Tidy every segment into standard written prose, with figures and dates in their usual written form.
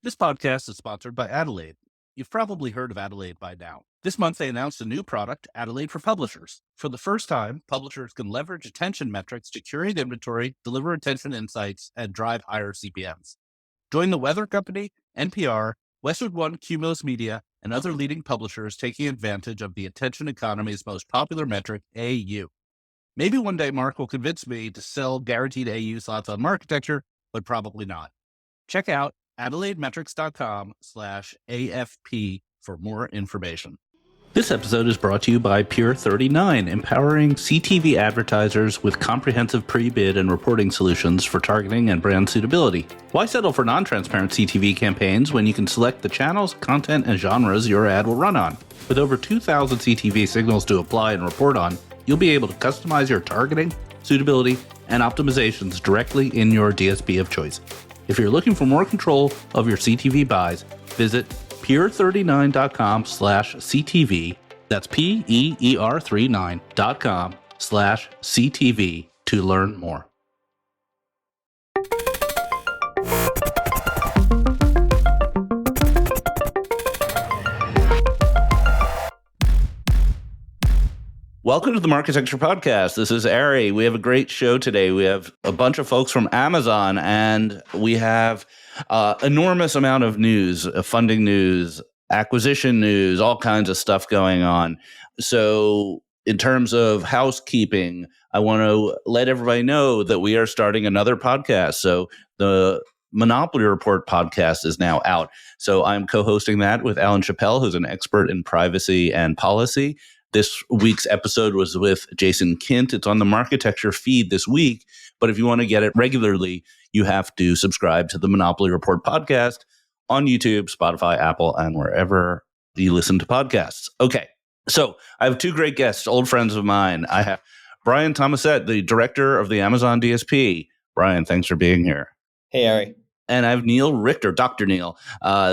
This podcast is sponsored by Adelaide. You've probably heard of Adelaide by now. This month, they announced a new product, Adelaide for Publishers. For the first time, publishers can leverage attention metrics to curate inventory, deliver attention insights, and drive higher CPMs. Join the Weather Company, NPR, Westwood One, Cumulus Media, and other leading publishers taking advantage of the attention economy's most popular metric, AU. Maybe one day Mark will convince me to sell guaranteed AU slots on Marketecture, but probably not. Check out adelaidemetrics.com/AFP for more information. This episode is brought to you by Pure 39, empowering CTV advertisers with comprehensive pre-bid and reporting solutions for targeting and brand suitability. Why settle for non-transparent CTV campaigns when you can select the channels, content, and genres your ad will run on? With over 2,000 CTV signals to apply and report on, you'll be able to customize your targeting, suitability, and optimizations directly in your DSP of choice. If you're looking for more control of your CTV buys, visit pure39.com/CTV. That's PEER39.com/CTV to learn more. Welcome to the Marketecture Podcast. This is Ari. We have a great show today. We have a bunch of folks from Amazon, and we have enormous amount of news, funding news, acquisition news, all kinds of stuff going on. So in terms of housekeeping, I want to let everybody know that we are starting another podcast. So the Monopoly Report podcast is now out. So I'm co-hosting that with Alan Chappell, who's an expert in privacy and policy. This week's episode was with Jason Kint. It's on the Marketecture feed this week. But if you want to get it regularly, you have to subscribe to the Monopoly Report podcast on YouTube, Spotify, Apple, and wherever you listen to podcasts. Okay, so I have two great guests, old friends of mine. I have Brian Thomasette, the director of the Amazon DSP. Brian, thanks for being here. Hey, Ari. And I have Neil Richter, Dr. Neil,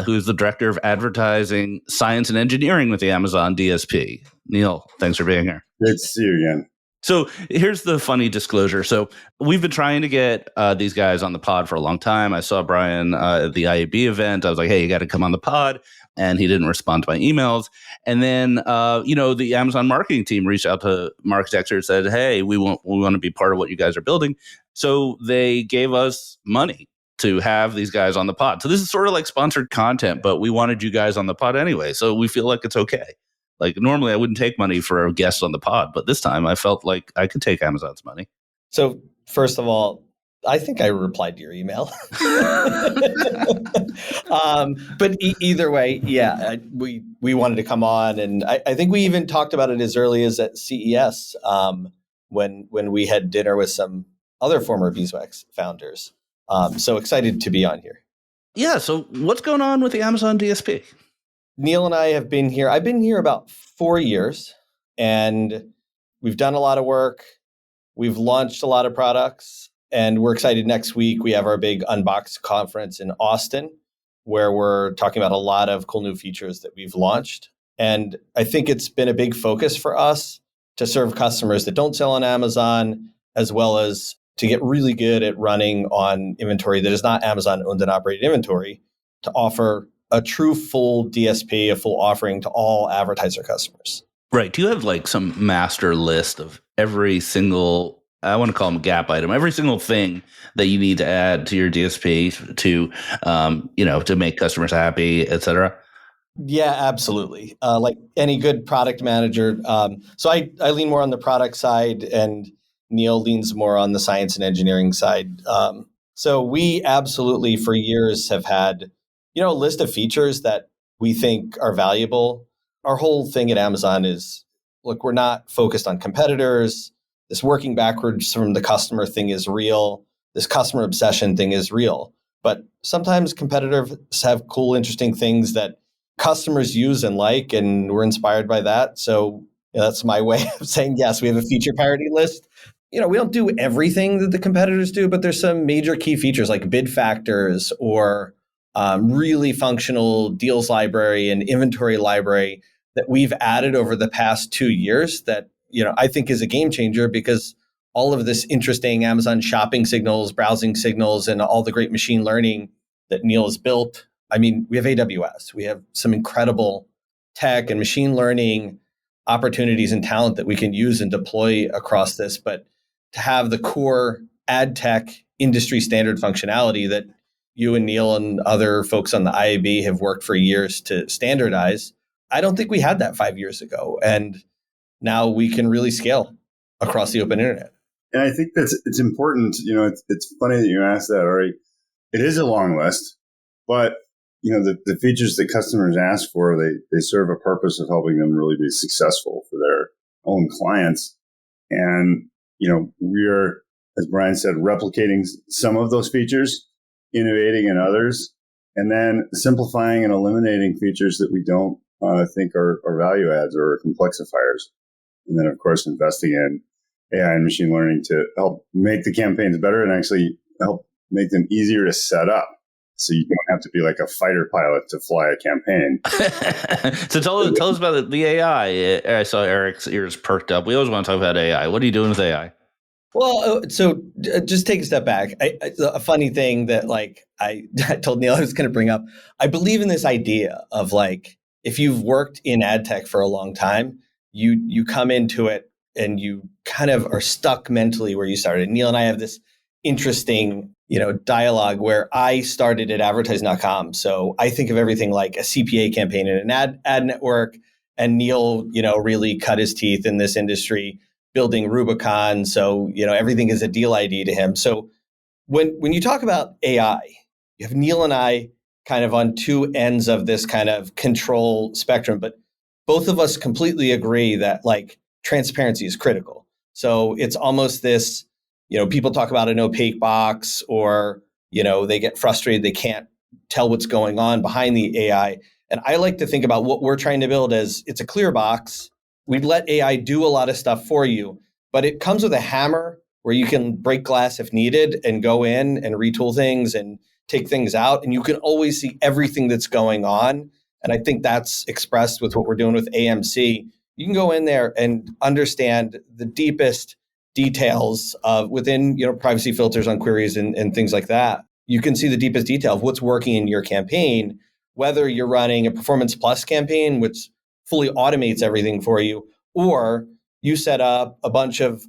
who's the director of advertising, science, and engineering with the Amazon DSP. Neil, thanks for being here. Great to see you again. So here's the funny disclosure. So we've been trying to get these guys on the pod for a long time. I saw Brian at the IAB event. I was like, hey, you got to come on the pod. And he didn't respond to my emails. And then, the Amazon marketing team reached out to Marketecture and said, hey, we want to be part of what you guys are building. So they gave us money to have these guys on the pod. So this is sort of like sponsored content, but we wanted you guys on the pod anyway. So we feel like it's okay. Like normally I wouldn't take money for a guest on the pod, but this time I felt like I could take Amazon's money. So first of all, I think I replied to your email. But either way, yeah, we wanted to come on. And I think we even talked about it as early as at CES when we had dinner with some other former Beeswax founders. So excited to be on here. Yeah. So what's going on with the Amazon DSP? Neil and I have been here. I've been here about 4 years, and we've done a lot of work. We've launched a lot of products, and we're excited. Next week, we have our big Unbox conference in Austin, where we're talking about a lot of cool new features that we've launched. And I think it's been a big focus for us to serve customers that don't sell on Amazon, as well as to get really good at running on inventory that is not Amazon owned and operated inventory, to offer a true full DSP, a full offering to all advertiser customers. Right. Do you have like some master list of every single, I want to call them gap item, every single thing that you need to add to your DSP to make customers happy, et cetera? Yeah, absolutely. Like any good product manager. So I lean more on the product side, and Neil leans more on the science and engineering side. So we absolutely for years have had, a list of features that we think are valuable. Our whole thing at Amazon is, look, we're not focused on competitors. This working backwards from the customer thing is real. This customer obsession thing is real. But sometimes competitors have cool, interesting things that customers use and like, and we're inspired by that. So that's my way of saying, yes, we have a feature parity list. We don't do everything that the competitors do, but there's some major key features like bid factors or really functional deals library and inventory library that we've added over the past 2 years that, I think is a game changer, because all of this interesting Amazon shopping signals, browsing signals, and all the great machine learning that Neil has built I mean, we have AWS. We have some incredible tech and machine learning opportunities and talent that we can use and deploy across this. But to have the core ad tech industry standard functionality that you and Neil and other folks on the IAB have worked for years to standardize, I don't think we had that 5 years ago. And now we can really scale across the open internet. And I think it's important. It's funny that you asked that, Ari. It is a long list, but the features that customers ask for, they serve a purpose of helping them really be successful for their own clients. And we are, as Brian said, replicating some of those features, innovating in others, and then simplifying and eliminating features that we don't think are value adds or complexifiers. And then, of course, investing in AI and machine learning to help make the campaigns better and actually help make them easier to set up. So you don't have to be like a fighter pilot to fly a campaign. So tell us about the AI. I saw Eric's ears perked up. We always want to talk about AI. What are you doing with AI? Well, so just take a step back. A funny thing that I told Neil I was going to bring up. I believe in this idea of if you've worked in ad tech for a long time, you come into it and you kind of are stuck mentally where you started. Neil and I have this interesting, dialogue where I started at advertising.com. So I think of everything like a CPA campaign in an ad network. And Neil, really cut his teeth in this industry building Rubicon. So, everything is a deal ID to him. So when you talk about AI, you have Neil and I kind of on two ends of this kind of control spectrum, but both of us completely agree that transparency is critical. So it's almost this, people talk about an opaque box or, they get frustrated. They can't tell what's going on behind the AI. And I like to think about what we're trying to build as it's a clear box. We let AI do a lot of stuff for you, but it comes with a hammer where you can break glass if needed and go in and retool things and take things out. And you can always see everything that's going on. And I think that's expressed with what we're doing with AMC. You can go in there and understand the deepest details of within, privacy filters on queries and things like that. You can see the deepest detail of what's working in your campaign, whether you're running a Performance Plus campaign, which fully automates everything for you, or you set up a bunch of,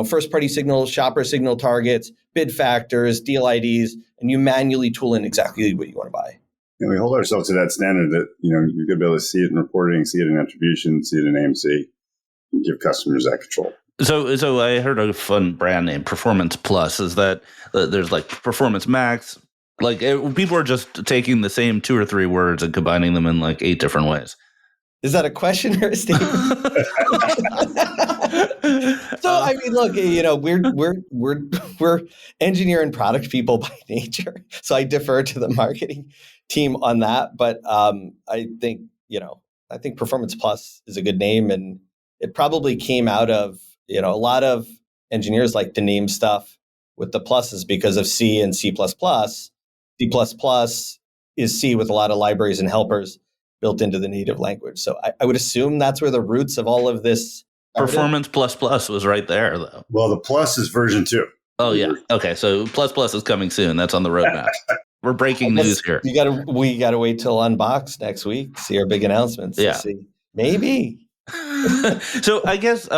first party signals, shopper signal targets, bid factors, deal IDs, and you manually tool in exactly what you want to buy. And we hold ourselves to that standard that, you're going to be able to see it in reporting, see it in attribution, see it in AMC, and give customers that control. So I heard a fun brand name, Performance Plus. Is that there's Performance Max? People are just taking the same 2 or 3 words and combining them in 8 different ways. Is that a question or a statement? So I mean, look, we're engineer and product people by nature. So I defer to the marketing team on that. But I think Performance Plus is a good name, and it probably came out of a lot of engineers like to name stuff with the pluses because of C and C++. C++ is C with a lot of libraries and helpers built into the native language. So I would assume that's where the roots of all of this started. Performance Plus was right there, though. Well, the Plus is version 2. Oh, yeah. Okay, so Plus is coming soon. That's on the roadmap. We're breaking news here. We gotta wait till Unbox next week, see our big announcements. Yeah. See. Maybe. So I guess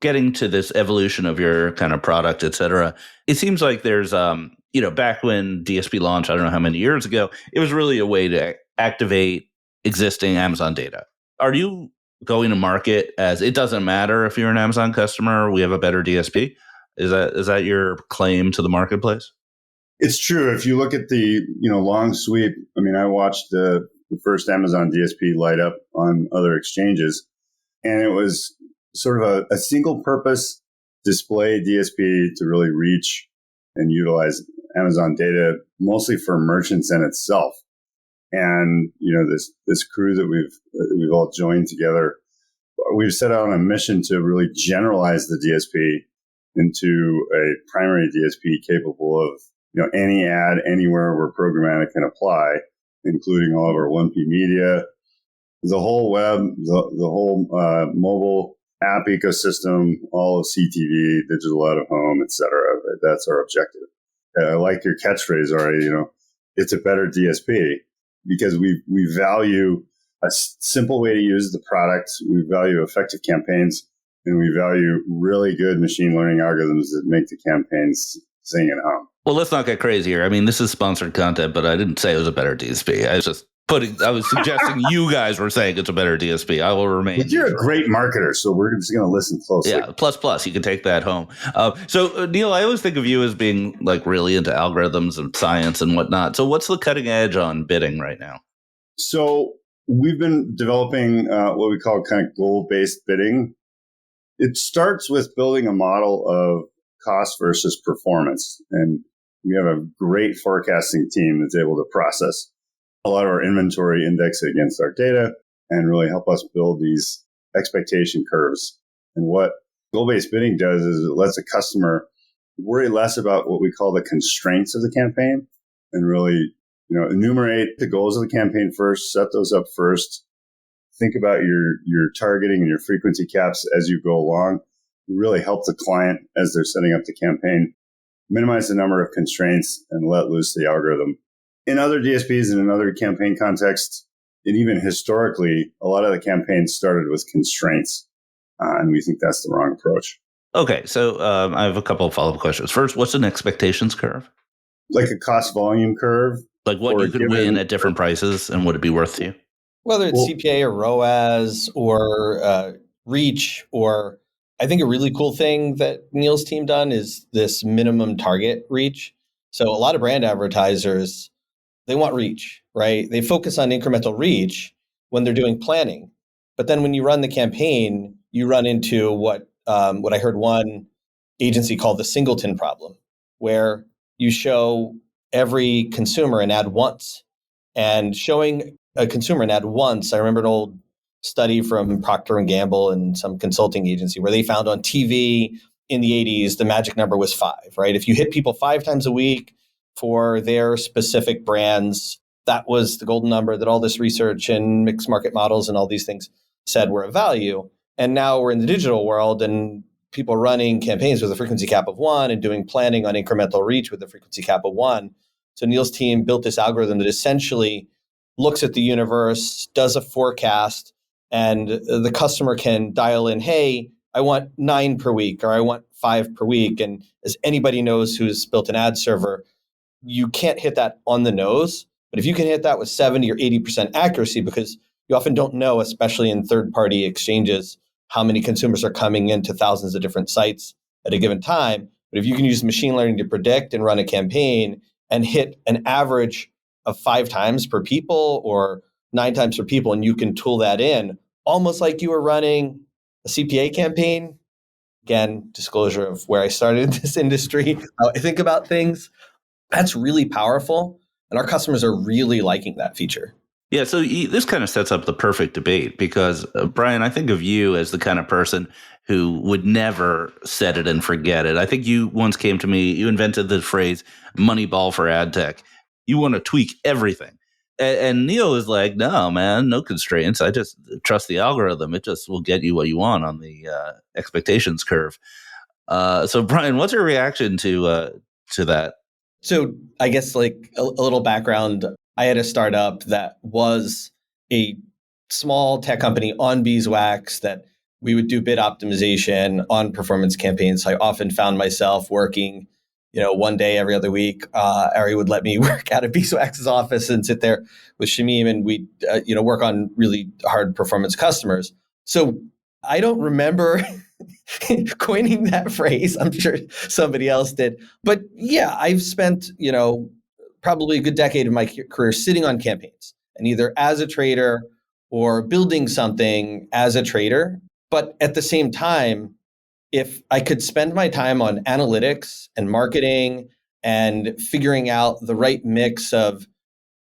getting to this evolution of your kind of product, et cetera, it seems like there's, back when DSP launched, I don't know how many years ago, it was really a way to activate existing Amazon data. Are you going to market as it doesn't matter if you're an Amazon customer, we have a better DSP? Is that your claim to the marketplace? It's true. If you look at the long sweep, I mean, I watched the first Amazon DSP light up on other exchanges, and it was sort of a single purpose display DSP to really reach and utilize Amazon data, mostly for merchants and itself. And this crew that we've all joined together, we've set out on a mission to really generalize the DSP into a primary DSP capable of any ad anywhere where programmatic can apply, including all of our 1P media, the whole web, the whole mobile app ecosystem, all of CTV, digital out of home, et cetera. That's our objective. I like your catchphrase already. It's a better DSP. because we value a simple way to use the product. We value effective campaigns, and we value really good machine learning algorithms that make the campaigns sing and hum. Well, let's not get crazy here. I mean, this is sponsored content, but I didn't say it was a better DSP. I was suggesting you guys were saying it's a better DSP. I will remain. But you're a great marketer, so we're just going to listen closely. Yeah, plus, you can take that home. So, Neil, I always think of you as being like really into algorithms and science and whatnot. So what's the cutting edge on bidding right now? So we've been developing what we call kind of goal-based bidding. It starts with building a model of cost versus performance. And we have a great forecasting team that's able to process a lot of our inventory, index it against our data, and really help us build these expectation curves. And what goal-based bidding does is it lets a customer worry less about what we call the constraints of the campaign and really, enumerate the goals of the campaign first, set those up first, think about your targeting and your frequency caps as you go along. Really help the client as they're setting up the campaign, minimize the number of constraints, and let loose the algorithm. In other DSPs and in other campaign contexts, and even historically, a lot of the campaigns started with constraints, and we think that's the wrong approach. Okay, so I have a couple of follow-up questions. First, what's an expectations curve? Like a cost volume curve. Like what you could win at different prices and would it be worth to you? Whether it's CPA or ROAS or reach, or I think a really cool thing that Neil's team done is this minimum target reach. So a lot of brand advertisers, they want reach, right? They focus on incremental reach when they're doing planning. But then when you run the campaign, you run into what I heard one agency call the singleton problem, where you show every consumer an ad once. And showing a consumer an ad once, I remember an old study from Procter & Gamble and some consulting agency where they found on TV in the 80s, the magic number was 5, right? If you hit people 5 times a week for their specific brands, that was the golden number that all this research and mixed market models and all these things said were of value. And now we're in the digital world and people are running campaigns with a frequency cap of 1 and doing planning on incremental reach with a frequency cap of 1. So Neil's team built this algorithm that essentially looks at the universe, does a forecast, and the customer can dial in, hey, I want 9 per week, or I want 5 per week. And as anybody knows who's built an ad server, you can't hit that on the nose. But if you can hit that with 70 or 80% accuracy, because you often don't know, especially in third-party exchanges, how many consumers are coming into thousands of different sites at a given time. But if you can use machine learning to predict and run a campaign and hit an average of 5 times per people or 9 times per people, and you can tool that in, almost like you were running a CPA campaign. Again, disclosure of where I started in this industry, how I think about things. That's really powerful. And our customers are really liking that feature. Yeah, so this kind of sets up the perfect debate because, Brian, I think of you as the kind of person who would never set it and forget it. I think you once came to me, you invented the phrase Moneyball for ad tech. You want to tweak everything. And Neil is like, no, man, no constraints. I just trust the algorithm. It just will get you what you want on the expectations curve. So, Brian, what's your reaction to that? So I guess like a little background, I had a startup that was a small tech company on beeswax that we would do bid optimization on performance campaigns. So I often found myself working, one day every other week. Ari would let me work out of beeswax's office and sit there with Shamim, and we'd work on really hard performance customers. So I don't remember coining that phrase. I'm sure somebody else did. But yeah, I've spent, probably a good decade of my career sitting on campaigns and either as a trader or building something as a trader. But at the same time, if I could spend my time on analytics and marketing and figuring out the right mix of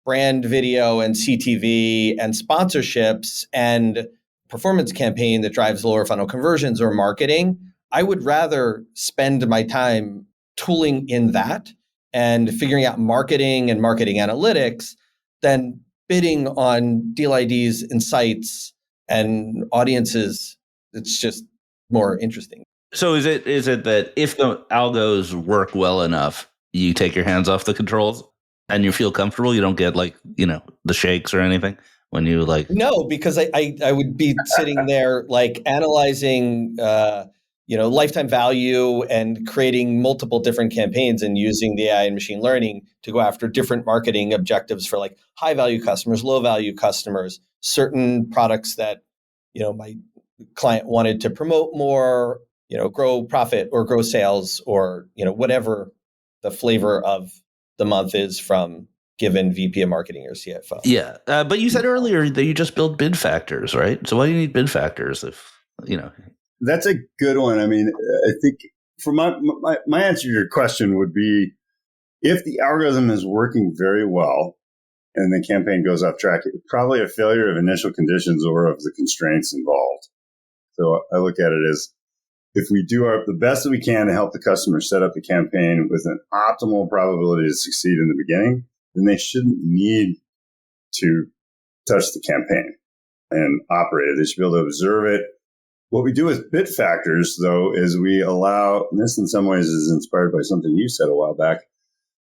brand video and CTV and sponsorships and performance campaign that drives lower funnel conversions or marketing, I would rather spend my time tooling in that and figuring out marketing and marketing analytics than bidding on deal IDs and sites and audiences. It's just more interesting. So is it that if the algos work well enough, you take your hands off the controls? And you feel comfortable? You don't get like, the shakes or anything when you like. No, because I would be sitting there like analyzing lifetime value and creating multiple different campaigns and using the AI and machine learning to go after different marketing objectives for like high value customers, low value customers, certain products that my client wanted to promote more, grow profit or grow sales or whatever the flavor of the month is from given VP of marketing or CFO. Yeah. But you said earlier that you just build bid factors, right? So why do you need bid factors if, That's a good one. I mean, I think for my answer to your question would be, if the algorithm is working very well and the campaign goes off track, it's probably a failure of initial conditions or of the constraints involved. So I look at it as, if we do the best that we can to help the customer set up the campaign with an optimal probability to succeed in the beginning, then they shouldn't need to touch the campaign and operate it. They should be able to observe it. What we do with bid factors, though, is we allow, and this in some ways is inspired by something you said a while back,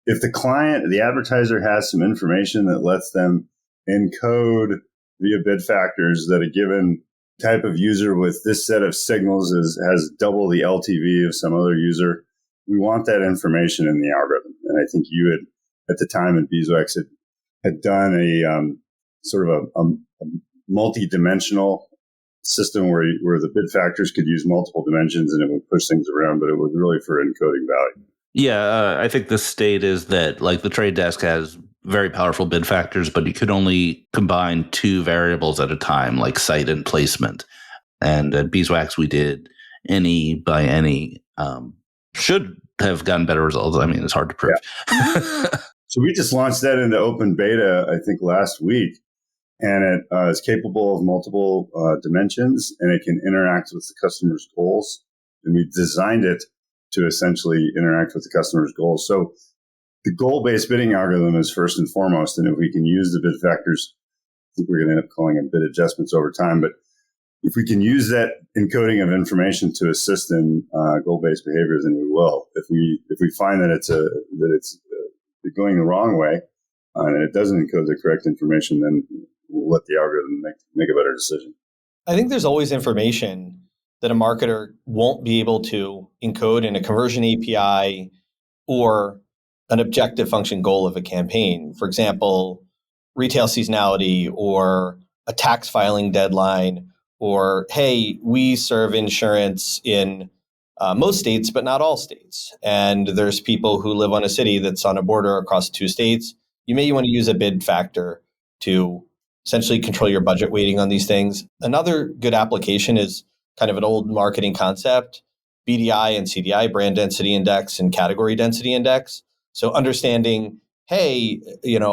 if the advertiser has some information that lets them encode via bid factors that a given type of user with this set of signals has double the LTV of some other user, we want that information in the algorithm. And I think you had, at the time in Beeswax, had done a sort of a multi-dimensional system where the bid factors could use multiple dimensions and it would push things around, but it was really for encoding value. Yeah, I think the state is that like the trade desk has very powerful bid factors, but you could only combine two variables at a time, like site and placement. And at Beeswax, we did any by any. Should have gotten better results. I mean, it's hard to prove. Yeah. So we just launched that into open beta, I think, last week. And it is capable of multiple dimensions, and it can interact with the customer's goals. And we designed it to essentially interact with the customer's goals. So the goal-based bidding algorithm is first and foremost. And if we can use the bid factors, I think we're going to end up calling them bid adjustments over time. But if we can use that encoding of information to assist in goal-based behavior, then we will. If we find that it's going the wrong way and it doesn't encode the correct information, then we'll let the algorithm make a better decision. I think there's always information that a marketer won't be able to encode in a conversion API or an objective function goal of a campaign. For example, retail seasonality or a tax filing deadline, or, hey, we serve insurance in most states, but not all states. And there's people who live on a city that's on a border across two states. You may want to use a bid factor to essentially control your budget weighting on these things. Another good application is kind of an old marketing concept, BDI and CDI, brand density index and category density index. So understanding, hey,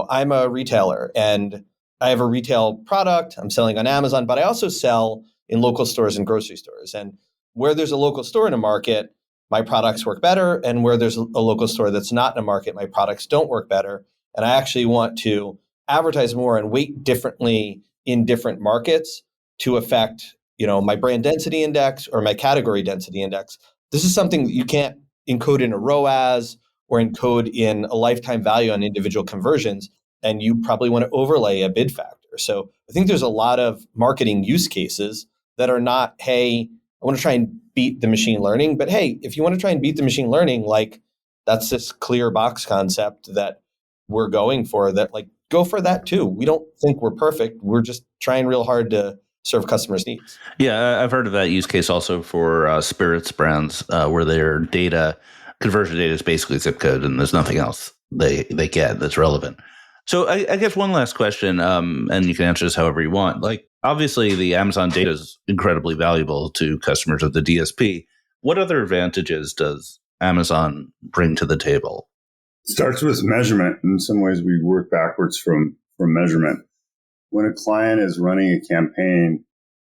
I'm a retailer and I have a retail product, I'm selling on Amazon, but I also sell in local stores and grocery stores. And where there's a local store in a market, my products work better. And where there's a local store that's not in a market, my products don't work better. And I actually want to advertise more and weight differently in different markets to affect, my brand density index or my category density index. This is something that you can't encode in a ROAS or encode in a lifetime value on individual conversions. And you probably want to overlay a bid factor. So I think there's a lot of marketing use cases that are not, hey, I want to try and beat the machine learning. But hey, if you want to try and beat the machine learning, like that's this clear box concept that we're going for, that like, go for that too. We don't think we're perfect. We're just trying real hard to serve customers' needs. Yeah, I've heard of that use case also for spirits brands where their conversion data is basically zip code and there's nothing else they get that's relevant. So I guess one last question, and you can answer this however you want. Like, obviously, the Amazon data is incredibly valuable to customers of the DSP. What other advantages does Amazon bring to the table? It starts with measurement. In some ways, we work backwards from measurement. When a client is running a campaign,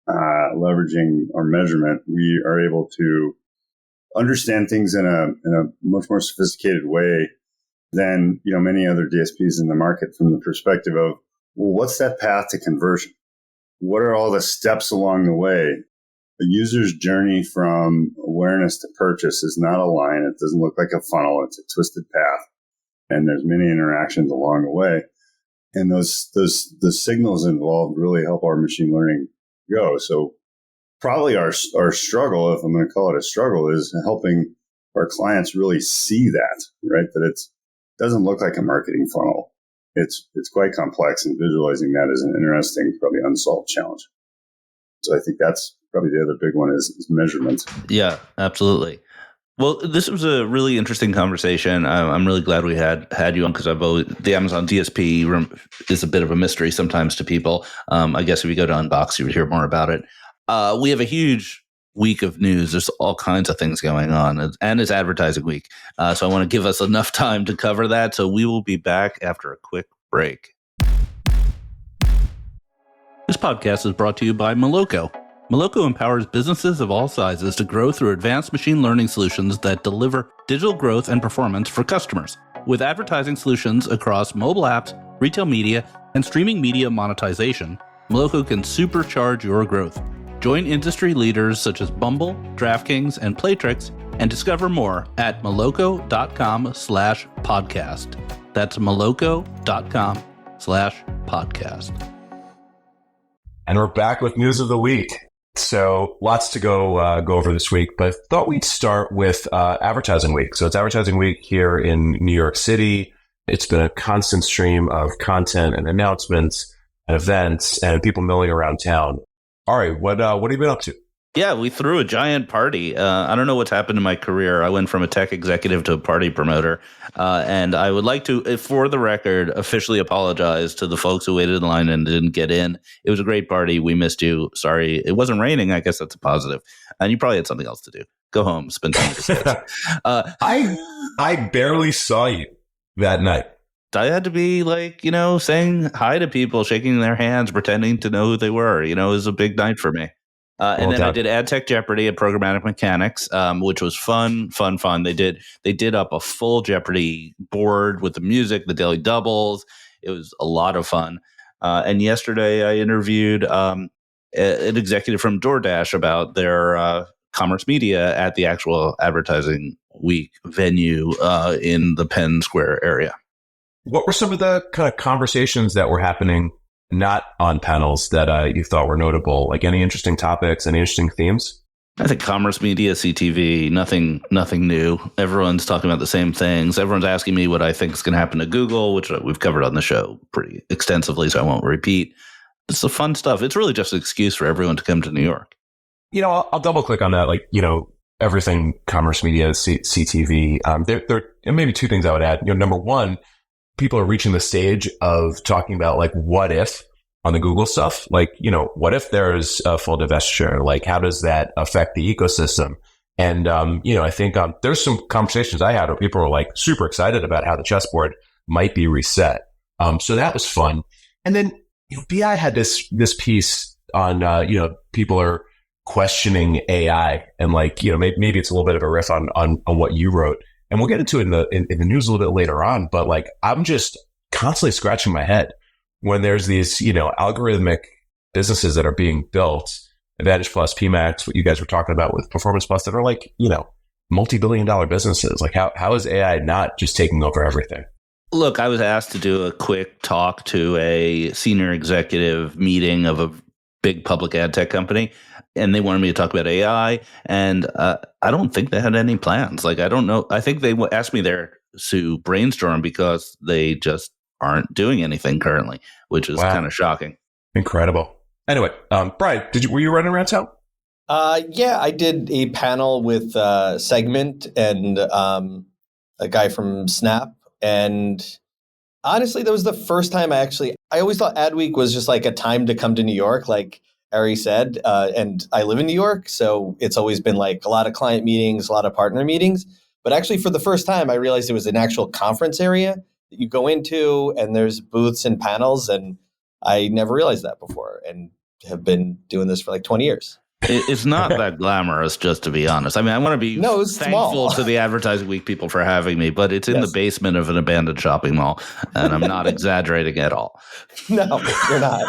leveraging our measurement, we are able to understand things in a much more sophisticated way than many other DSPs in the market, from the perspective of, well, what's that path to conversion? What are all the steps along the way? A user's journey from awareness to purchase is not a line. It doesn't look like a funnel. It's a twisted path. and there's many interactions along the way. And the signals involved really help our machine learning go. So probably our struggle, if I'm going to call it a struggle, is helping our clients really see that, right? That it doesn't look like a marketing funnel. It's quite complex, and visualizing that is an interesting, probably unsolved challenge. So I think that's probably the other big one is measurement. Yeah, absolutely. Well, this was a really interesting conversation. I'm really glad we had you on, because the Amazon DSP is a bit of a mystery sometimes to people. I guess if you go to Unbox, you would hear more about it. We have a huge week of news. There's all kinds of things going on, and it's advertising week. So I want to give us enough time to cover that. So we will be back after a quick break. This podcast is brought to you by Moloko. Moloko empowers businesses of all sizes to grow through advanced machine learning solutions that deliver digital growth and performance for customers. With advertising solutions across mobile apps, retail media, and streaming media monetization, Moloko can supercharge your growth. Join industry leaders such as Bumble, DraftKings, and Playtrix, and discover more at moloko.com/podcast. That's moloko.com/podcast. And we're back with news of the week. So lots to go over this week, but I thought we'd start with advertising week. So it's advertising week here in New York City. It's been a constant stream of content and announcements and events and people milling around town. All right, what have you been up to? Yeah, we threw a giant party. I don't know what's happened in my career. I went from a tech executive to a party promoter. And I would like to, for the record, officially apologize to the folks who waited in line and didn't get in. It was a great party. We missed you. Sorry. It wasn't raining. I guess that's a positive. And you probably had something else to do. Go home, spend time with your kids. I barely saw you that night. I had to be saying hi to people, shaking their hands, pretending to know who they were. It was a big night for me. And then I did Ad Tech Jeopardy at Programmatic Mechanics, which was fun. They did up a full Jeopardy board with the music, the daily doubles. It was a lot of fun. And yesterday I interviewed an executive from DoorDash about their commerce media at the actual advertising week venue in the Penn Square area. What were some of the kind of conversations that were happening not on panels that you thought were notable? Like any interesting topics, any interesting themes? I think commerce media, CTV, nothing new. Everyone's talking about the same things. Everyone's asking me what I think is going to happen to Google, which we've covered on the show pretty extensively, so I won't repeat. It's the fun stuff. It's really just an excuse for everyone to come to New York. I'll double click on that. Everything commerce media, CTV. There are maybe two things I would add. Number one, people are reaching the stage of talking about what if on the Google stuff, what if there's a full divestiture? How does that affect the ecosystem? And, I think there's some conversations I had where people were super excited about how the chessboard might be reset. So that was fun. And then, BI had this piece on, people are questioning AI and maybe it's a little bit of a riff on what you wrote. And we'll get into it in the news a little bit later on. But I'm just constantly scratching my head when there's these, algorithmic businesses that are being built, Advantage Plus, PMax, what you guys were talking about with Performance Plus, that are multi-billion-dollar businesses. How is AI not just taking over everything? Look, I was asked to do a quick talk to a senior executive meeting of a big public ad tech company, and they wanted me to talk about AI, and I don't think they had any plans. I don't know. I think they asked me there to brainstorm because they just aren't doing anything currently, which is kind of shocking. Incredible. Anyway, Brian, were you running around town? Yeah, I did a panel with Segment and a guy from Snap, and honestly, that was the first time I always thought Adweek was just a time to come to New York, like Ari said, and I live in New York, so it's always been a lot of client meetings, a lot of partner meetings. But actually, for the first time, I realized it was an actual conference area that you go into, and there's booths and panels, and I never realized that before, and have been doing this for 20 years. It's not that glamorous, just to be honest. I mean, I want to be thankful to the Advertising Week people for having me, but it's in the basement of an abandoned shopping mall, and I'm not exaggerating at all. No, you're not.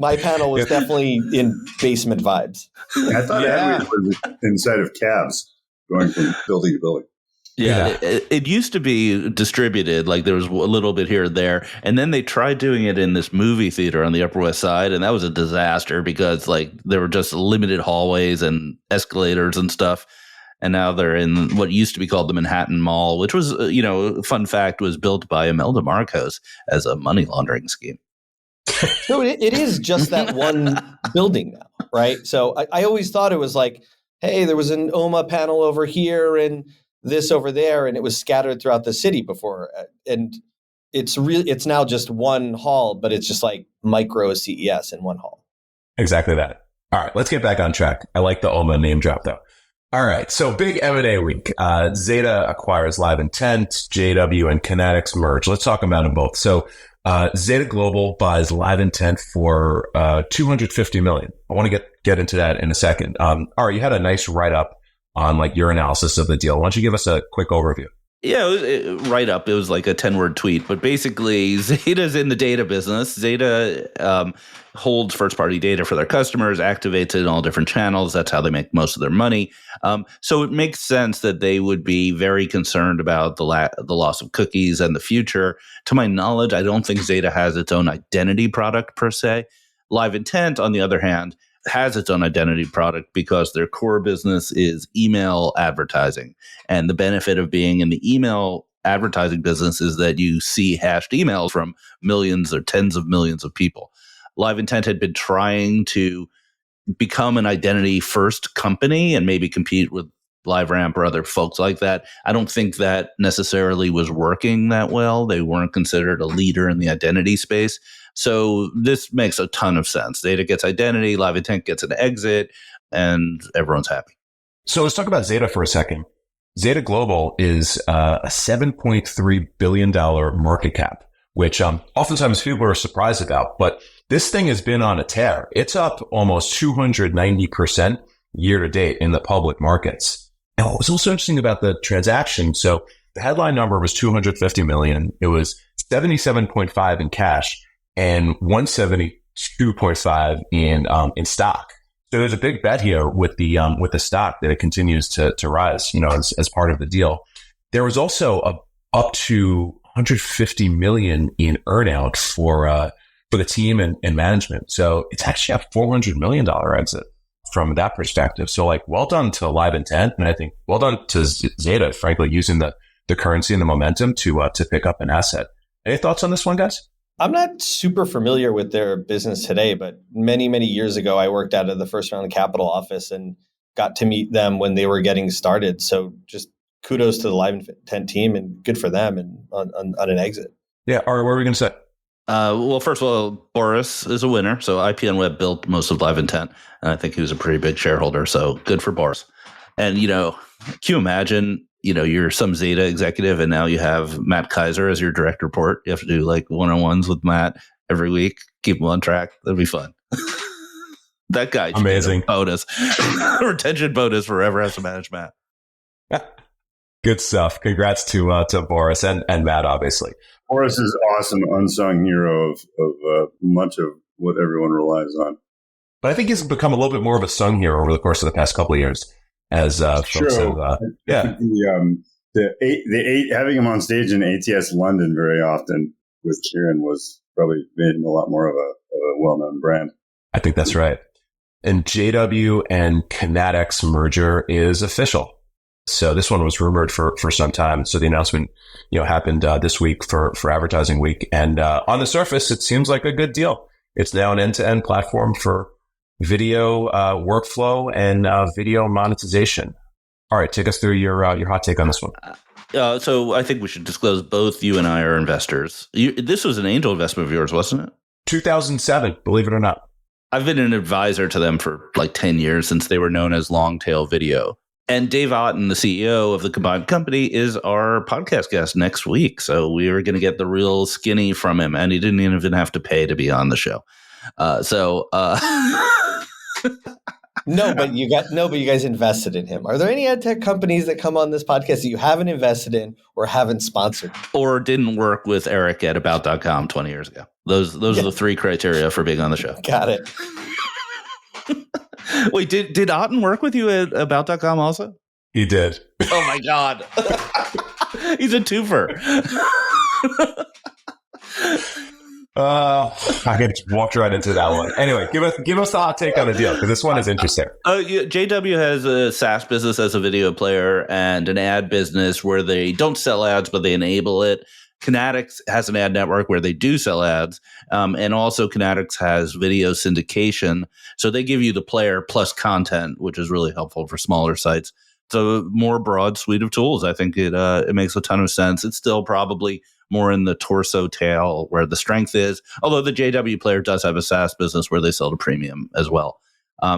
My panel was definitely in basement vibes. I thought Adweek was inside of cabs going from building to building. Yeah, it used to be distributed, like there was a little bit here and there, and then they tried doing it in this movie theater on the Upper West Side, and that was a disaster because like there were just limited hallways and escalators and stuff, and now they're in what used to be called the Manhattan Mall, which was, fun fact, was built by Imelda Marcos as a money laundering scheme. So it is just that one building now, right? So I always thought it was like, hey, there was an OMA panel over here and this over there, and it was scattered throughout the city before. And it's now just one hall, but it's just like micro CES in one hall. Exactly that. All right, let's get back on track. I like the OMA name drop though. All right, so big M&A week. Zeta acquires Live Intent, JW and Kinetics merge. Let's talk about them both. So Zeta Global buys Live Intent for $250 million. I want to get into that in a second. All right, you had a nice write-up on like your analysis of the deal. Why don't you give us a quick overview? Yeah, right up. It was like a 10-word tweet, but basically Zeta's in the data business. Zeta holds first-party data for their customers, activates it in all different channels. That's how they make most of their money. So it makes sense that they would be very concerned about the loss of cookies and the future. To my knowledge, I don't think Zeta has its own identity product per se. Live Intent, on the other hand, has its own identity product because their core business is email advertising. And the benefit of being in the email advertising business is that you see hashed emails from millions or tens of millions of people. Live Intent had been trying to become an identity first company and maybe compete with LiveRamp or other folks like that. I don't think that necessarily was working that well. They weren't considered a leader in the identity space. So this makes a ton of sense. Zeta gets identity, Live Intent gets an exit, and everyone's happy. So let's talk about Zeta for a second. Zeta Global is a $7.3 billion market cap, which oftentimes people are surprised about. But this thing has been on a tear. It's up almost 290% year to date in the public markets. And what was also interesting about the transaction, so the headline number was $250 million. It was 77.5 in cash and 172.5 in stock. So there's a big bet here with the stock that it continues to rise, as part of the deal. There was also up to 150 million in earnout for the team and management. So it's actually a $400 million exit from that perspective. So like, well done to Live Intent, and I think well done to Zeta, frankly, using the currency and the momentum to pick up an asset. Any thoughts on this one, guys? I'm not super familiar with their business today, but many, many years ago, I worked out of the First Round Capital office and got to meet them when they were getting started. So just kudos to the Live Intent team and good for them and on an exit. Yeah. All right. What are we going to say? Well, first of all, Boris is a winner. So IPN Web built most of Live Intent, and I think he was a pretty big shareholder. So good for Boris. And, can you imagine, you're some Zeta executive and now you have Matt Kaiser as your direct report. You have to do like one-on-ones with Matt every week, keep him on track. That'd be fun. That guy. Amazing. Bonus. Retention bonus forever has to manage Matt. Good stuff. Congrats to Boris and Matt, obviously. Boris is awesome, unsung hero of much of what everyone relies on. But I think he's become a little bit more of a sung hero over the course of the past couple of years. As folks have, yeah, having him on stage in ATS London very often with Kieran was probably made him a lot more of a well-known brand. I think that's right. And JW and Kinetics merger is official. So this one was rumored for some time. So the announcement, happened this week for advertising week. And on the surface, it seems like a good deal. It's now an end-to-end platform for video workflow and video monetization. All right, take us through your hot take on this one. So I think we should disclose both you and I are investors. This was an angel investment of yours, wasn't it? 2007, believe it or not. I've been an advisor to them for like 10 years since they were known as Long Tail Video. And Dave Otten, the CEO of the combined company, is our podcast guest next week. So we are going to get the real skinny from him, and he didn't even have to pay to be on the show. No, but you guys invested in him. Are there any ed tech companies that come on this podcast that you haven't invested in or haven't sponsored? Or didn't work with Eric at About.com 20 years ago? Those are the three criteria for being on the show. Got it. Wait, did Otten work with you at About.com also? He did. Oh my God. He's a twofer. I get walked right into that one. Anyway, give us the hot take on the deal, because this one is interesting. JW has a SaaS business as a video player and an ad business where they don't sell ads, but they enable it. Kinetics has an ad network where they do sell ads. And also Kinetics has video syndication. So they give you the player plus content, which is really helpful for smaller sites. So a more broad suite of tools. I think it makes a ton of sense. It's still probably more in the torso tail where the strength is, although the JW player does have a SaaS business where they sell to premium as well.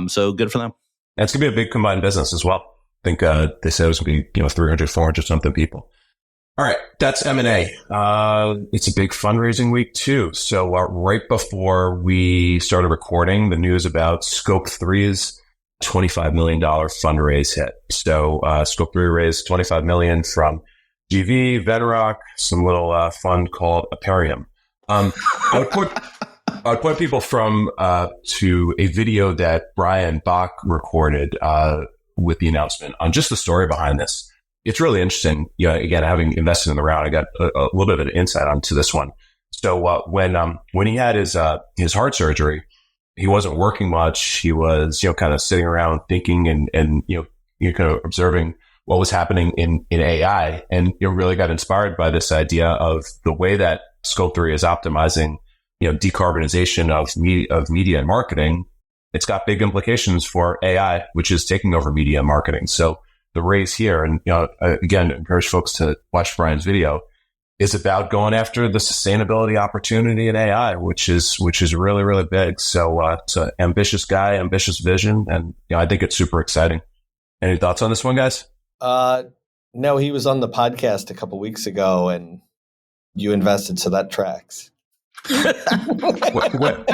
So good for them. And it's going to be a big combined business as well. I think they said it was going to be 300, 400 something people. All right, that's M&A. It's a big fundraising week too. So right before we started recording, the news about Scope 3's $25 million fundraise hit. So Scope 3 raised $25 million from GV, Venrock, some little fund called Aperium. I would point people to a video that Brian Bach recorded with the announcement on just the story behind this. It's really interesting. Again, having invested in the round, I got a little bit of an insight onto this one. So when he had his heart surgery, he wasn't working much. He was kind of sitting around thinking and kind of observing what was happening in AI, and really got inspired by this idea of the way that Scope 3 is optimizing decarbonization of media and marketing. It's got big implications for AI, which is taking over media and marketing. So the raise here, and again, encourage folks to watch Brian's video, is about going after the sustainability opportunity in AI, which is really, really big. So it's an ambitious guy, ambitious vision, and I think it's super exciting. Any thoughts on this one, guys? No, he was on the podcast a couple weeks ago, and you invested, so that tracks. What?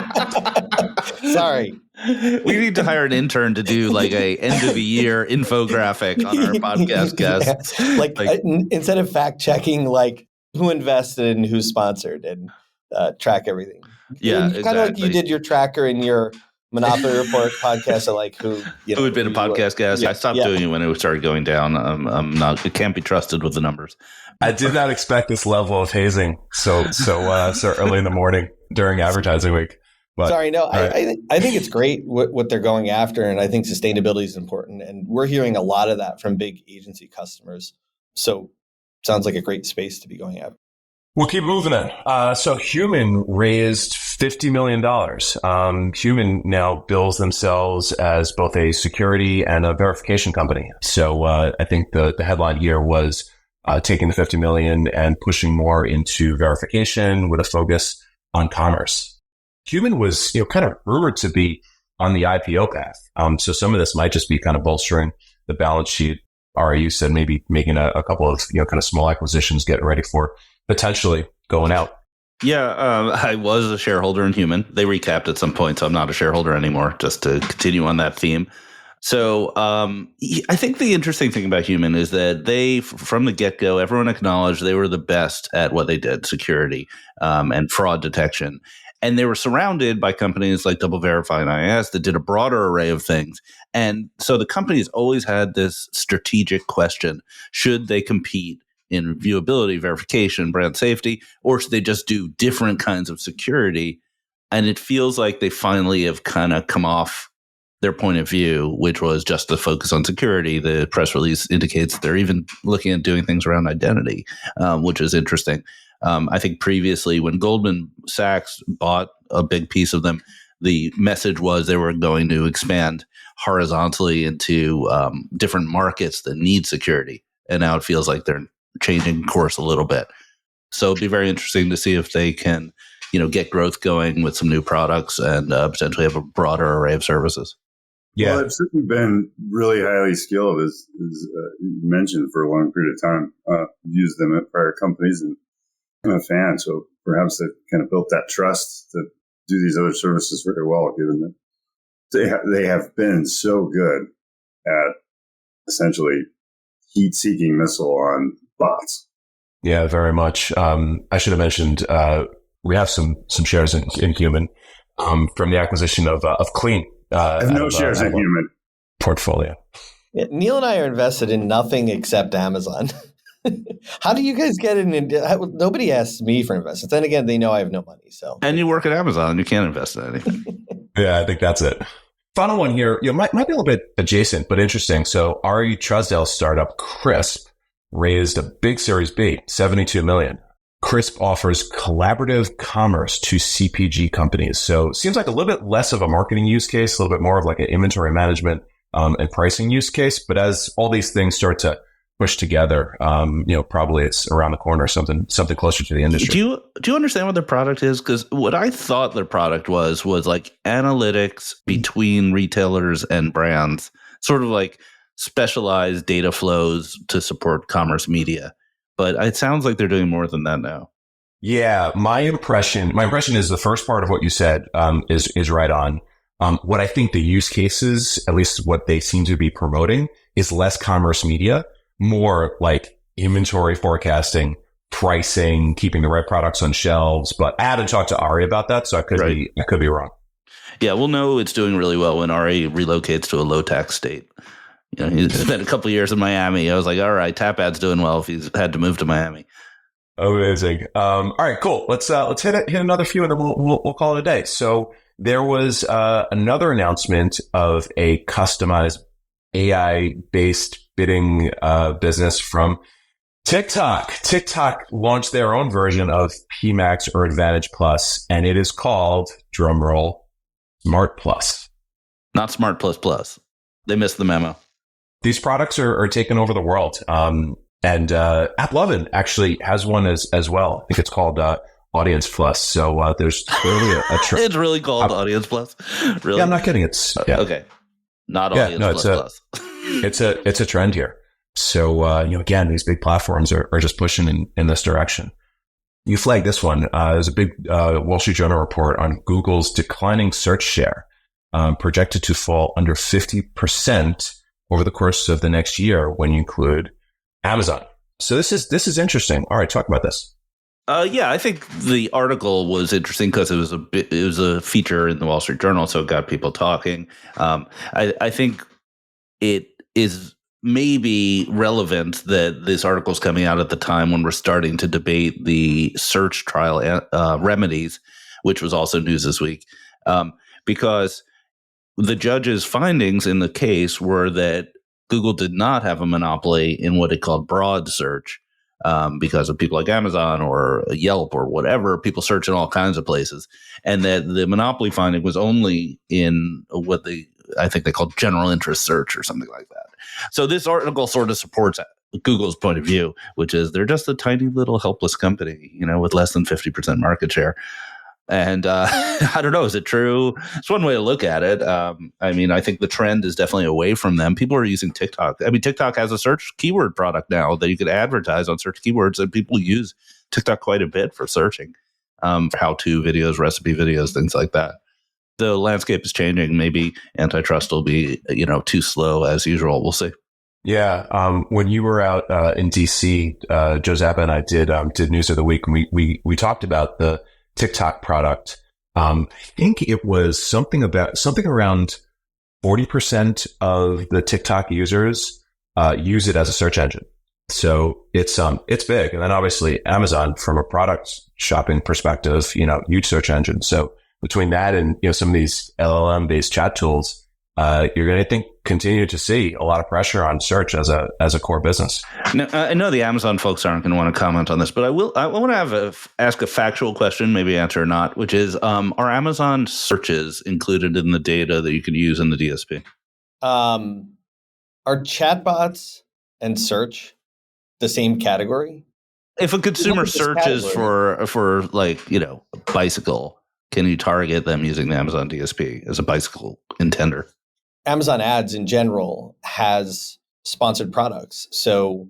Sorry. We need to hire an intern to do like a end of the year infographic on our podcast guests. Yeah. Instead of fact checking, like who invested and who sponsored, and track everything. Yeah, exactly. Kind of like you did your tracker in your Monopoly Report podcast, like who had been a podcast guest. Yeah, I stopped doing it when it started going down. I'm not. It can't be trusted with the numbers. I did not expect this level of hazing so early in the morning during advertising week. But, sorry, no, right. I think it's great what they're going after, and I think sustainability is important, and we're hearing a lot of that from big agency customers. So, sounds like a great space to be going after. We'll keep moving in. So Human raised $50 million. Human now bills themselves as both a security and a verification company. So I think the headline here was taking the $50 million and pushing more into verification with a focus on commerce. Human was kind of rumored to be on the IPO path. So some of this might just be kind of bolstering the balance sheet. You said maybe making a couple of kind of small acquisitions, getting ready for potentially going out. Yeah, I was a shareholder in Human. They recapped at some point, so I'm not a shareholder anymore, just to continue on that theme. So I think the interesting thing about Human is that they, from the get-go, everyone acknowledged they were the best at what they did, security and fraud detection. And they were surrounded by companies like DoubleVerify and IIS that did a broader array of things. And so the companies always had this strategic question: should they compete in viewability, verification, brand safety, or should they just do different kinds of security? And it feels like they finally have kind of come off their point of view, which was just to focus on security. The press release indicates they're even looking at doing things around identity, which is interesting. I think previously when Goldman Sachs bought a big piece of them, the message was they were going to expand horizontally into different markets that need security. And now it feels like they're changing course a little bit. So it'd be very interesting to see if they can, get growth going with some new products and potentially have a broader array of services. Yeah, well, they've certainly been really highly skilled, as you mentioned, for a long period of time. Used them at prior companies, and I'm a fan. So perhaps they've kind of built that trust to do these other services very well, given that they have been so good at essentially heat-seeking missile on bots. Yeah, very much. I should have mentioned we have some shares in Human from the acquisition of Clean. I have no shares in Human portfolio. Yeah, Neil and I are invested in nothing except Amazon. How do you guys get in? Nobody asks me for investments. Then again, they know I have no money. So, And you work at Amazon, you can't invest in anything. Yeah, I think that's it. Final one here, might be a little bit adjacent, but interesting. So Ari Truesdale's startup Crisp raised a big Series B, $72 million. Crisp offers collaborative commerce to CPG companies. So it seems like a little bit less of a marketing use case, a little bit more of like an inventory management and pricing use case. But as all these things start to push together, probably it's around the corner, something closer to the industry. Do you understand what their product is? Because what I thought their product was like analytics between retailers and brands, sort of like specialized data flows to support commerce media. But it sounds like they're doing more than that now. Yeah, my impression is the first part of what you said is right on. What I think the use cases, at least what they seem to be promoting, is less commerce media, more like inventory forecasting, pricing, keeping the right products on shelves. But I had to talk to Ari about that, so I could be wrong. Yeah, we'll know it's doing really well when Ari relocates to a low tax state. He spent a couple of years in Miami. I was like, all right, TapAd's doing well if he's had to move to Miami. Amazing. All right, cool. Let's hit another few, and then we'll call it a day. So there was another announcement of a customized AI-based bidding business from TikTok. TikTok launched their own version of PMax or Advantage Plus, and it is called, drumroll, Smart Plus. Not Smart Plus Plus. They missed the memo. These products are taking over the world. And AppLovin actually has one as well. I think it's called Audience Plus. So there's clearly a trend. It's really called Audience Plus? Really? Yeah, I'm not kidding. It's okay. Not Audience Plus. It's a trend here. So, again, these big platforms are just pushing in this direction. You flagged this one. There's a big Wall Street Journal report on Google's declining search share, projected to fall under 50% over the course of the next year when you include Amazon. So this is interesting. All right, talk about this. Yeah, I think the article was interesting because it was a feature in the Wall Street Journal, so it got people talking. I think it is maybe relevant that this article is coming out at the time when we're starting to debate the search trial remedies, which was also news this week, because the judge's findings in the case were that Google did not have a monopoly in what it called broad search, because of people like Amazon or Yelp or whatever. People search in all kinds of places, and that the monopoly finding was only in what I think they call general interest search or something like that. So this article sort of supports Google's point of view, which is they're just a tiny little helpless company, with less than 50% market share. And I don't know, is it true? It's one way to look at it. I think the trend is definitely away from them. People are using TikTok. TikTok has a search keyword product now that you could advertise on search keywords, and people use TikTok quite a bit for searching, for how-to videos, recipe videos, things like that. The landscape is changing. Maybe antitrust will be, too slow as usual. We'll see. Yeah. When you were out in DC, Joe Zappa and I did News of the Week, and we talked about the TikTok product. I think it was something around 40% of the TikTok users use it as a search engine. So it's big. And then obviously Amazon, from a product shopping perspective, huge search engine. So between that and some of these LLM based chat tools, you're going to continue to see a lot of pressure on search as a core business. Now, I know the Amazon folks aren't going to want to comment on this, but I want to ask a factual question, maybe answer or not, which is, are Amazon searches included in the data that you can use in the DSP? Are chatbots and search the same category? If a consumer searches for bicycle, can you target them using the Amazon DSP as a bicycle intender? Amazon Ads in general has sponsored products. So,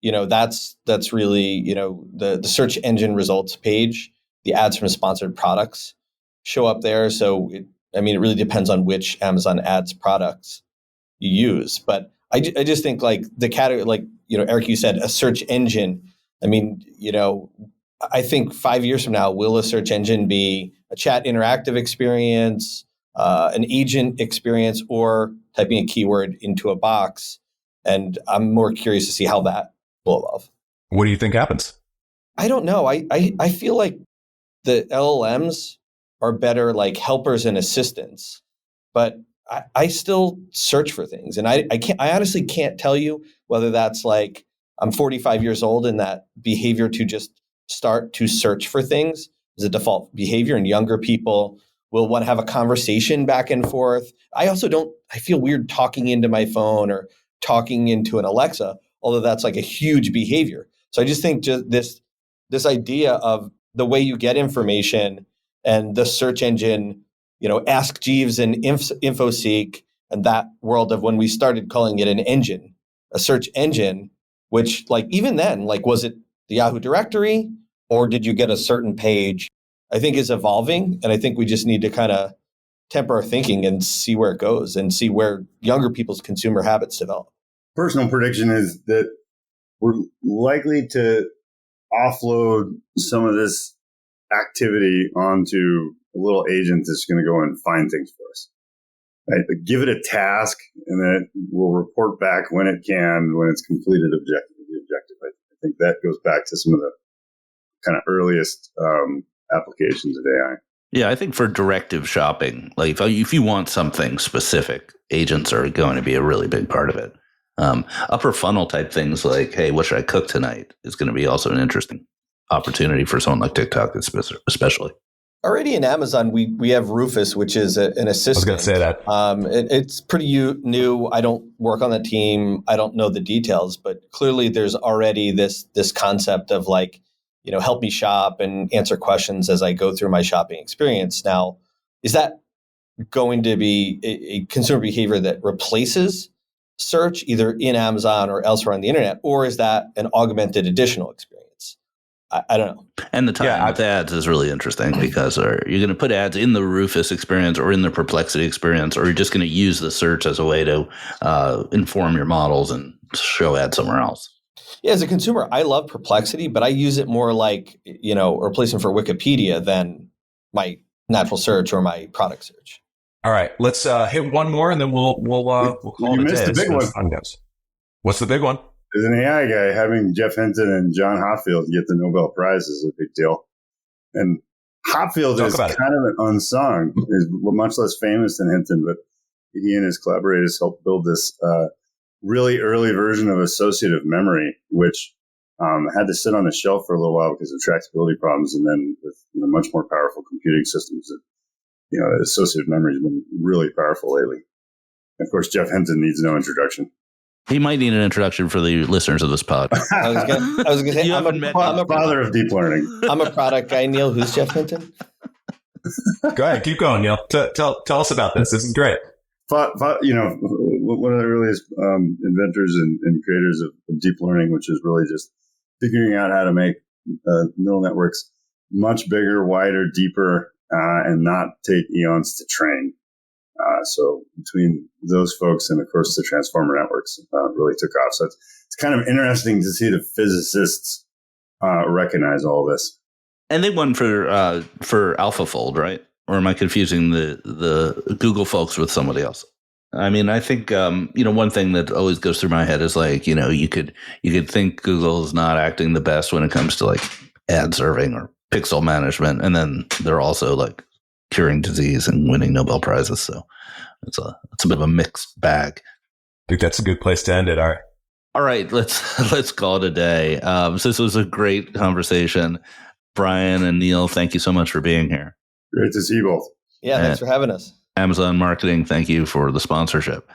that's really, the search engine results page, the ads from sponsored products show up there. So, it really depends on which Amazon Ads products you use. But I just think the category, Eric, you said a search engine. I think 5 years from now, will a search engine be a chat interactive experience, an agent experience, or typing a keyword into a box? And I'm more curious to see how that will evolve. What do you think happens? I don't know. I feel like the LLMs are better like helpers and assistants, but I still search for things. And I honestly can't tell you whether that's like I'm 45 years old and that behavior to just start to search for things is a default behavior, and younger people will want to have a conversation back and forth. I feel weird talking into my phone or talking into an Alexa, although that's like a huge behavior. So I just think just this idea of the way you get information and the search engine, Ask Jeeves and InfoSeek, and that world of when we started calling it an engine, a search engine, which like even then, like was it the Yahoo directory or did you get a certain page? I think is evolving, and I think we just need to kind of temper our thinking and see where it goes and see where younger people's consumer habits develop. Personal prediction is that we're likely to offload some of this activity onto a little agent that's going to go and find things for us. Right? But give it a task, and then it will report back when it can, when it's completed the objective. I think that goes back to some of the kind of earliest applications of AI. Yeah, I think for directive shopping, like if you want something specific, agents are going to be a really big part of it. Upper funnel type things like, hey, what should I cook tonight is going to be also an interesting opportunity for someone like TikTok, especially. Already in Amazon, we have Rufus, which is an assistant. I was going to say that. It's pretty new. I don't work on the team. I don't know the details, but clearly there's already this concept of like, help me shop and answer questions as I go through my shopping experience. Now, is that going to be a consumer behavior that replaces search either in Amazon or elsewhere on the internet, or is that an augmented additional experience? I don't know. And the time with ads is really interesting because are you going to put ads in the Rufus experience or in the Perplexity experience, or are you just going to use the search as a way to inform your models and show ads somewhere else? Yeah, as a consumer, I love Perplexity, but I use it more like, a replacement for Wikipedia than my natural search or my product search. All right, let's hit one more, and then we'll call it a day. You missed the big one. What's the big one? As an AI guy, having Jeff Hinton and John Hopfield get the Nobel Prize is a big deal. And Hopfield is kind of an unsung. He's much less famous than Hinton, but he and his collaborators helped build this really early version of associative memory, which had to sit on the shelf for a little while because of tractability problems. And then with much more powerful computing systems, associative memory has been really powerful lately. And of course, Jeff Hinton needs no introduction. He might need an introduction for the listeners of this pod. I was going to say, I'm a father of deep learning. I'm a product guy, Neil. Who's Jeff Hinton? Go ahead, keep going, Neil. Tell us about this. This is great. One of the earliest inventors and creators of deep learning, which is really just figuring out how to make neural networks much bigger, wider, deeper, and not take eons to train. So between those folks and, of course, the transformer networks really took off. So it's kind of interesting to see the physicists recognize all this. And they won for AlphaFold, right? Or am I confusing the Google folks with somebody else? I mean, I think one thing that always goes through my head is like, you could think Google is not acting the best when it comes to like ad serving or pixel management, and then they're also like curing disease and winning Nobel Prizes. So it's a bit of a mixed bag. I think that's a good place to end it. All right, let's call it a day. So this was a great conversation. Brian and Neil, thank you so much for being here. Great to see you both. Yeah, thanks for having us. Amazon Marketing, thank you for the sponsorship.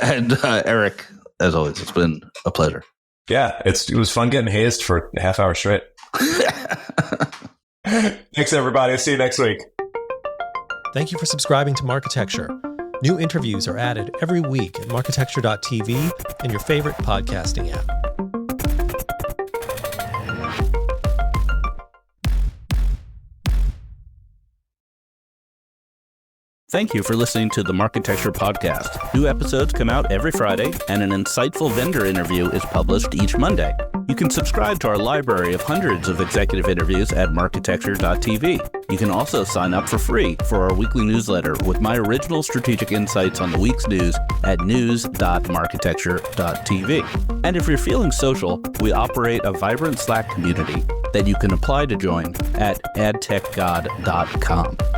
And Eric, as always, it's been a pleasure. Yeah, it was fun getting hazed for a half hour straight. Thanks, everybody. See you next week. Thank you for subscribing to Marketecture. New interviews are added every week at marketecture.tv and your favorite podcasting app. Thank you for listening to the Marketecture Podcast. New episodes come out every Friday, and an insightful vendor interview is published each Monday. You can subscribe to our library of hundreds of executive interviews at marketecture.tv. You can also sign up for free for our weekly newsletter with my original strategic insights on the week's news at news.marketecture.tv. And if you're feeling social, we operate a vibrant Slack community that you can apply to join at adtechgod.com.